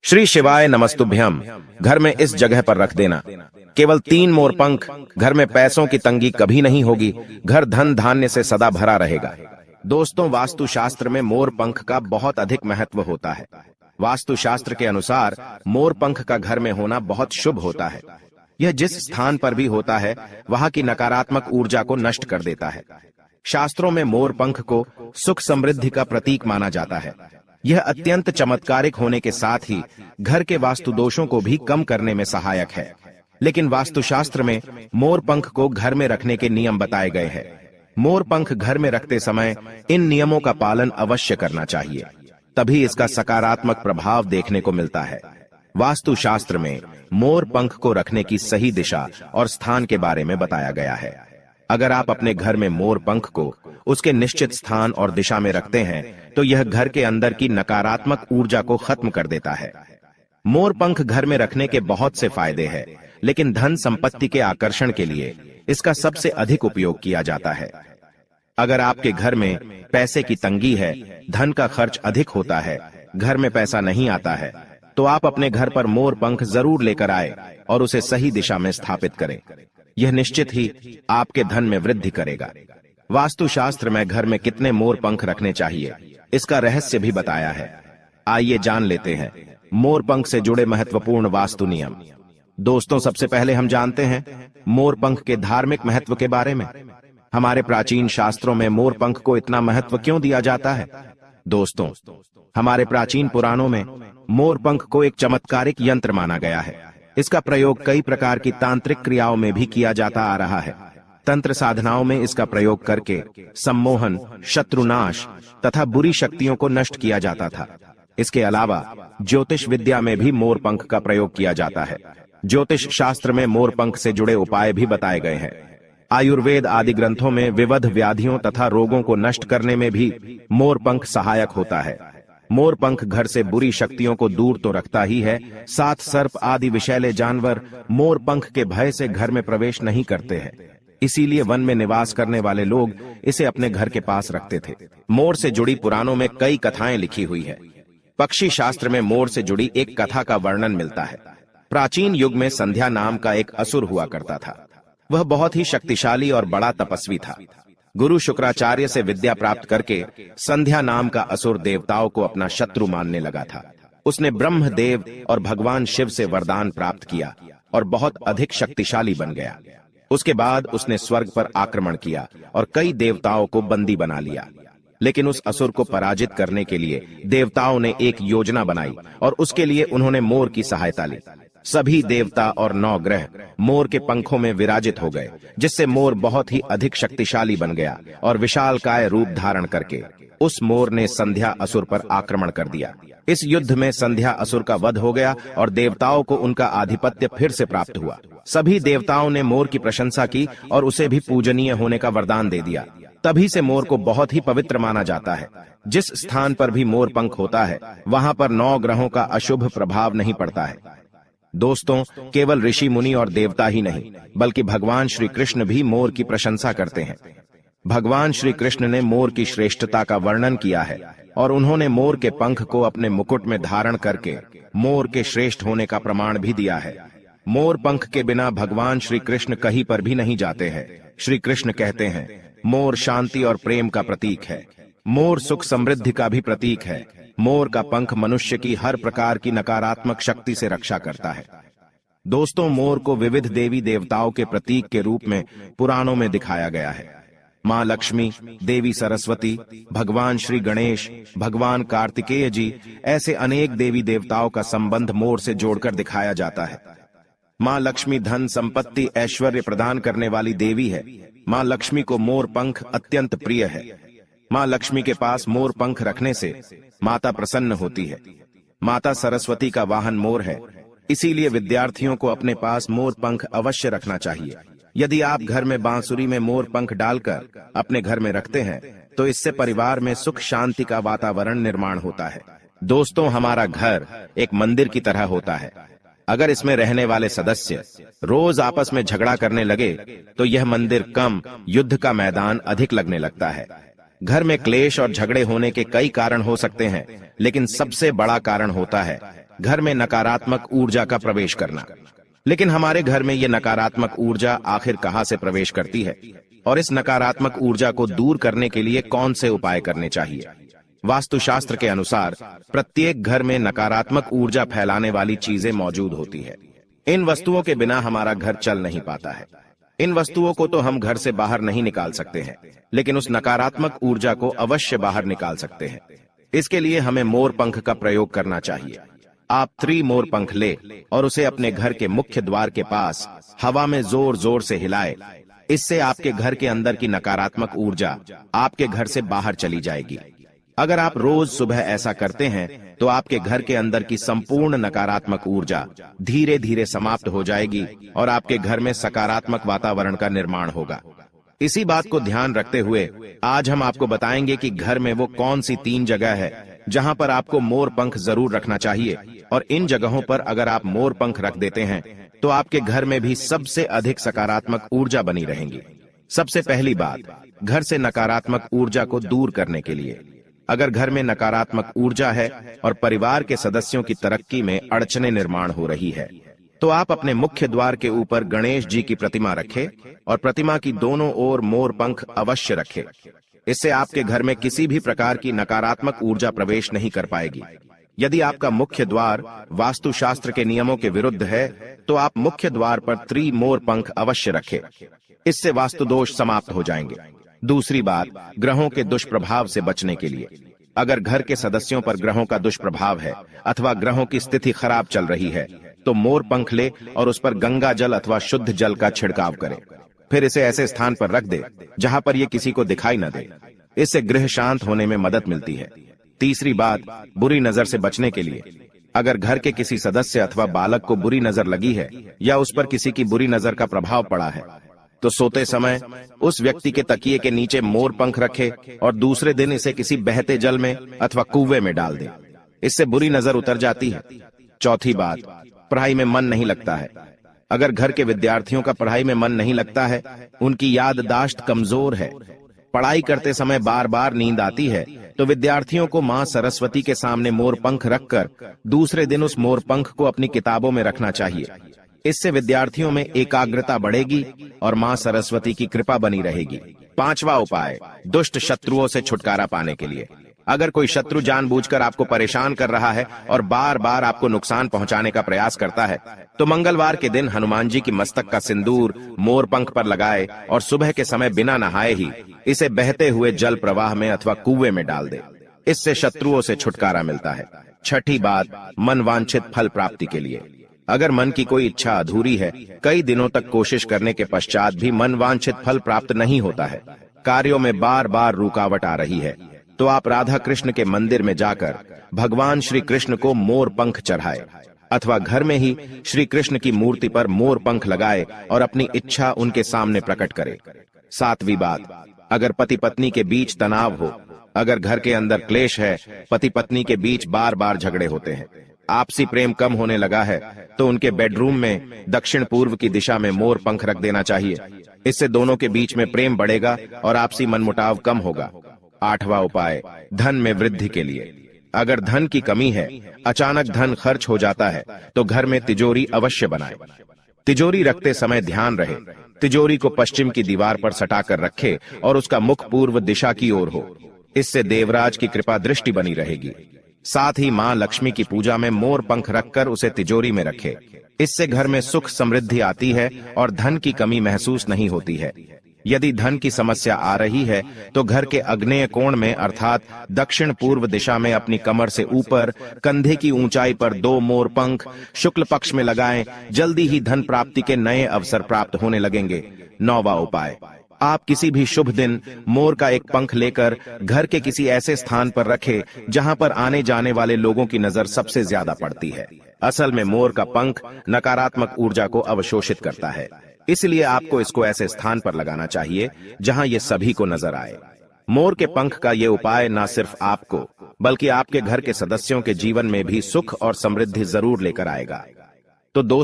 श्री शिवाय नमस्तुभ्यम। घर में इस जगह पर रख देना। केवल 3 मोर पंख। घर में पैसों की तंगी कभी नहीं होगी। घर धन धान्य से सदा भरा रहेगा। दोस्तों, वास्तुशास्त्र में मोर पंख का बहुत अधिक महत्व होता है। वास्तुशास्त्र के अनुसार मोर पंख का घर में होना बहुत शुभ होता है। यह जिस स्थान पर भी होता है वहां की नकारात्मक ऊर्जा को नष्ट कर देता है। शास्त्रों में मोर पंख को सुख समृद्धि का प्रतीक माना जाता है। यह अत्यंत चमत्कारिक होने के साथ ही घर के वास्तु दोषों को भी कम करने में सहायक है। लेकिन वास्तुशास्त्र में मोर पंख को घर में रखने के नियम बताए गए हैं। मोर पंख घर में रखते समय इन नियमों का पालन अवश्य करना चाहिए, तभी इसका सकारात्मक प्रभाव देखने को मिलता है। वास्तुशास्त्र में मोर पंख को रखने की सही दिशा और स्थान के बारे में बताया गया है। अगर आप अपने घर में मोर पंख को उसके निश्चित स्थान और दिशा में रखते हैं तो यह घर के अंदर की नकारात्मक ऊर्जा को खत्म कर देता है। मोर पंख घर में रखने के बहुत से फायदे हैं, लेकिन धन संपत्ति के आकर्षण के लिए इसका सबसे अधिक उपयोग किया जाता है। अगर आपके घर में पैसे की तंगी है, धन का खर्च अधिक होता है, घर में पैसा नहीं आता है, तो आप अपने घर पर मोर पंख जरूर लेकर आए और उसे सही दिशा में स्थापित करें। यह निश्चित ही आपके धन में वृद्धि करेगा। वास्तुशास्त्र में घर में कितने मोर पंख रखने चाहिए, इसका रहस्य भी बताया है। आइए जान लेते हैं मोर पंख से जुड़े महत्वपूर्ण वास्तु नियम। दोस्तों, सबसे पहले हम जानते हैं मोर पंख के धार्मिक महत्व के बारे में। हमारे प्राचीन शास्त्रों में मोर पंख को इतना महत्व क्यों दिया जाता है? दोस्तों, हमारे प्राचीन पुराणों में मोर पंख को एक चमत्कारिक यंत्र माना गया है। इसका प्रयोग कई प्रकार की तांत्रिक क्रियाओं में भी किया जाता आ रहा है। तंत्र साधनाओं में इसका प्रयोग करके सम्मोहन, शत्रुनाश तथा बुरी शक्तियों को नष्ट किया जाता था। इसके अलावा ज्योतिष विद्या में भी मोर पंख का प्रयोग किया जाता है। ज्योतिष शास्त्र में मोर पंख से जुड़े उपाय भी बताए गए हैं। आयुर्वेद आदि ग्रंथों में विविध व्याधियों तथा रोगों को नष्ट करने में भी मोर पंख सहायक होता है। मोर पंख घर से बुरी शक्तियों को दूर तो रखता ही है, साथ सर्प आदि विषैले जानवर मोर पंख के भय से घर में प्रवेश नहीं करते हैं। इसीलिए वन में निवास करने वाले लोग इसे अपने घर के पास रखते थे। मोर से जुड़ी पुराणों में कई कथाएं लिखी हुई है। पक्षी शास्त्र में मोर से जुड़ी एक कथा का वर्णन मिलता है। प्राचीन युग में संध्या नाम का एक असुर हुआ करता था। वह बहुत ही शक्तिशाली और बड़ा तपस्वी था। गुरु शुक्राचार्य से विद्या प्राप्त करके संध्या नाम का असुर देवताओं को अपना शत्रु मानने लगा था। उसने ब्रह्मदेव और भगवान शिव से वरदान प्राप्त किया और बहुत अधिक शक्तिशाली बन गया। उसके बाद उसने स्वर्ग पर आक्रमण किया और कई देवताओं को बंदी बना लिया। लेकिन उस असुर को पराजित करने के लिए देवताओं ने एक योजना बनाई और उसके लिए उन्होंने मोर की सहायता ली। सभी देवता और 9 ग्रह मोर के पंखों में विराजित हो गए, जिससे मोर बहुत ही अधिक शक्तिशाली बन गया और विशालकाय रूप धारण करके उस मोर ने संध्या असुर पर आक्रमण कर दिया। इस युद्ध में संध्या असुर का वध हो गया और देवताओं को उनका आधिपत्य फिर से प्राप्त हुआ। सभी देवताओं ने मोर की प्रशंसा की और उसे भी पूजनीय होने का वरदान दे दिया। तभी से मोर को बहुत ही पवित्र माना जाता है। जिस स्थान पर भी मोर पंख होता है वहां पर 9 ग्रहों का अशुभ प्रभाव नहीं पड़ता है। दोस्तों, केवल ऋषि मुनि और देवता ही नहीं, बल्कि भगवान श्री कृष्ण भी मोर की प्रशंसा करते हैं। भगवान श्री कृष्ण ने मोर की श्रेष्ठता का वर्णन किया है और उन्होंने मोर के पंख को अपने मुकुट में धारण करके मोर के श्रेष्ठ होने का प्रमाण भी दिया है। मोर पंख के बिना भगवान श्री कृष्ण कहीं पर भी नहीं जाते हैं। श्री कृष्ण कहते हैं, मोर शांति और प्रेम का प्रतीक है। मोर सुख समृद्धि का भी प्रतीक है। मोर का पंख मनुष्य की हर प्रकार की नकारात्मक शक्ति से रक्षा करता है। दोस्तों, मोर को विविध देवी देवताओं के प्रतीक के रूप में पुराणों में दिखाया गया है। माँ लक्ष्मी, देवी सरस्वती, भगवान श्री गणेश, भगवान कार्तिकेय जी, ऐसे अनेक देवी देवताओं का संबंध मोर से जोड़कर दिखाया जाता है। माँ लक्ष्मी धन संपत्ति ऐश्वर्य प्रदान करने वाली देवी है। माँ लक्ष्मी को मोर पंख अत्यंत प्रिय है। माँ लक्ष्मी के पास मोर पंख रखने से माता प्रसन्न होती है। माता सरस्वती का वाहन मोर है, इसीलिए विद्यार्थियों को अपने पास मोर पंख अवश्य रखना चाहिए। यदि आप घर में बांसुरी में मोर पंख डालकर अपने घर में रखते हैं तो इससे परिवार में सुख शांति का वातावरण निर्माण होता है। दोस्तों, हमारा घर एक मंदिर की तरह होता है। अगर इसमें रहने वाले सदस्य रोज आपस में झगड़ा करने लगे तो यह मंदिर कम, युद्ध का मैदान अधिक लगने लगता है। घर में क्लेश और झगड़े होने के कई कारण हो सकते हैं, लेकिन सबसे बड़ा कारण होता है घर में नकारात्मक ऊर्जा का प्रवेश करना। लेकिन हमारे घर में ये नकारात्मक ऊर्जा आखिर कहां से प्रवेश करती है और इस नकारात्मक ऊर्जा को दूर करने के लिए कौन से उपाय करने चाहिए? वास्तुशास्त्र के अनुसार प्रत्येक घर में नकारात्मक ऊर्जा फैलाने वाली चीजें मौजूद होती है। इन वस्तुओं के बिना हमारा घर चल नहीं पाता है। इन वस्तुओं को तो हम घर से बाहर नहीं निकाल सकते हैं, लेकिन उस नकारात्मक ऊर्जा को अवश्य बाहर निकाल सकते हैं। इसके लिए हमें मोर पंख का प्रयोग करना चाहिए। आप मोर पंख ले और उसे अपने घर के मुख्य द्वार के पास हवा में जोर जोर से हिलाए। इससे आपके घर के अंदर की नकारात्मक ऊर्जा आपके घर से बाहर चली जाएगी। अगर आप रोज सुबह ऐसा करते हैं तो आपके घर के अंदर की संपूर्ण नकारात्मक ऊर्जा धीरे धीरे समाप्त हो जाएगी और आपके घर में सकारात्मक वातावरण का निर्माण होगा। इसी बात को ध्यान रखते हुए आज हम आपको बताएंगे कि घर में वो कौन सी 3 जगह है जहां पर आपको मोर पंख जरूर रखना चाहिए, और इन जगहों पर अगर आप मोर पंख रख देते हैं तो आपके घर में भी सबसे अधिक सकारात्मक ऊर्जा बनी रहेंगी। सबसे पहली बात, घर से नकारात्मक ऊर्जा को दूर करने के लिए अगर घर में नकारात्मक ऊर्जा है और परिवार के सदस्यों की तरक्की में अड़चने निर्माण हो रही है, तो आप अपने मुख्य द्वार के ऊपर गणेश जी की प्रतिमा रखें और प्रतिमा की दोनों ओर मोर पंख अवश्य रखें। इससे आपके घर में किसी भी प्रकार की नकारात्मक ऊर्जा प्रवेश नहीं कर पाएगी। यदि आपका मुख्य द्वार वास्तुशास्त्र के नियमों के विरुद्ध है तो आप मुख्य द्वार पर मोर पंख अवश्य रखें। इससे वास्तु दोष समाप्त हो जाएंगे। दूसरी बात, ग्रहों के दुष्प्रभाव से बचने के लिए अगर घर के सदस्यों पर ग्रहों का दुष्प्रभाव है अथवा ग्रहों की स्थिति खराब चल रही है तो मोर पंख ले और उस पर गंगा जल अथवा शुद्ध जल का छिड़काव करें। फिर इसे ऐसे स्थान पर रख दे जहां पर यह किसी को दिखाई न दे। इससे गृह शांत होने में मदद मिलती है। तीसरी बात, बुरी नजर से बचने के लिए अगर घर के किसी सदस्य अथवा बालक को बुरी नजर लगी है या उस पर किसी की बुरी नजर का प्रभाव पड़ा है तो सोते समय उस व्यक्ति के तकिए के नीचे मोर पंख रखे और दूसरे दिन इसे किसी बहते जल में अथवा कुएं में डाल दे। इससे बुरी नजर उतर जाती है। चौथी बात, पढ़ाई में मन नहीं लगता है। अगर घर के विद्यार्थियों का पढ़ाई में मन नहीं लगता है, उनकी याददाश्त कमजोर है, पढ़ाई करते समय बार बार नींद आती है, तो विद्यार्थियों को मां सरस्वती के सामने मोर पंख रखकर दूसरे दिन उस मोर पंख को अपनी किताबों में रखना चाहिए। इससे विद्यार्थियों में एकाग्रता बढ़ेगी और मां सरस्वती की कृपा बनी रहेगी। 5वां उपाय, दुष्ट शत्रुओं से छुटकारा पाने के लिए अगर कोई शत्रु जानबूझकर आपको परेशान कर रहा है और बार बार आपको नुकसान पहुंचाने का प्रयास करता है तो मंगलवार के दिन हनुमान जी की मस्तक का सिंदूर मोर पंख पर लगाए और सुबह के समय बिना नहाए ही इसे बहते हुए जल प्रवाह में अथवा कुएं में डाल दे। इससे शत्रुओं से छुटकारा मिलता है। छठी बात, मन वांछित फल प्राप्ति के लिए अगर मन की कोई इच्छा अधूरी है, कई दिनों तक कोशिश करने के पश्चात भी मन वांछित फल प्राप्त नहीं होता है, कार्यों में बार बार रुकावट आ रही है, तो आप राधा कृष्ण के मंदिर में जाकर भगवान श्री कृष्ण को मोर पंख चढ़ाए अथवा घर में ही श्री कृष्ण की मूर्ति पर मोर पंख लगाए और अपनी इच्छा उनके सामने प्रकट करे। 7वीं बात, अगर पति पत्नी के बीच तनाव हो, अगर घर के अंदर क्लेश है, पति पत्नी के बीच बार बार झगड़े होते हैं, आपसी प्रेम कम होने लगा है, तो उनके बेडरूम में दक्षिण पूर्व की दिशा में मोर पंख रख देना चाहिए। इससे दोनों के बीच में प्रेम बढ़ेगा और आपसी मनमुटाव कम होगा। 8वां उपाय, धन में वृद्धि के लिए अगर धन की कमी है, अचानक धन खर्च हो जाता है, तो घर में तिजोरी अवश्य बनाए। तिजोरी रखते समय ध्यान रहे तिजोरी को पश्चिम की दीवार पर सटाकर रखे और उसका मुख पूर्व दिशा की ओर हो। इससे देवराज की कृपा दृष्टि बनी रहेगी। साथ ही मां लक्ष्मी की पूजा में मोर पंख रखकर उसे तिजोरी में रखे। इससे घर में सुख समृद्धि आती है और धन की कमी महसूस नहीं होती है। यदि धन की समस्या आ रही है तो घर के आग्नेय कोण में अर्थात दक्षिण पूर्व दिशा में अपनी कमर से ऊपर कंधे की ऊंचाई पर 2 मोर पंख शुक्ल पक्ष में लगाएं। जल्दी ही धन प्राप्ति के नए अवसर प्राप्त होने लगेंगे। 9वां उपाय, आप किसी भी शुभ दिन मोर का एक पंख लेकर घर के किसी ऐसे स्थान पर रखें जहां पर आने जाने वाले लोगों की नजर सबसे ज्यादा पड़ती है। असल में मोर का पंख नकारात्मक ऊर्जा को अवशोषित करता है, इसलिए आपको इसको ऐसे स्थान पर लगाना चाहिए जहां ये सभी को नजर आए। मोर के पंख का ये उपाय न सिर्फ आपको बल्कि आपके घर के सदस्यों के जीवन में भी सुख और समृद्धि जरूर लेकर आएगा। तो दोस्तों,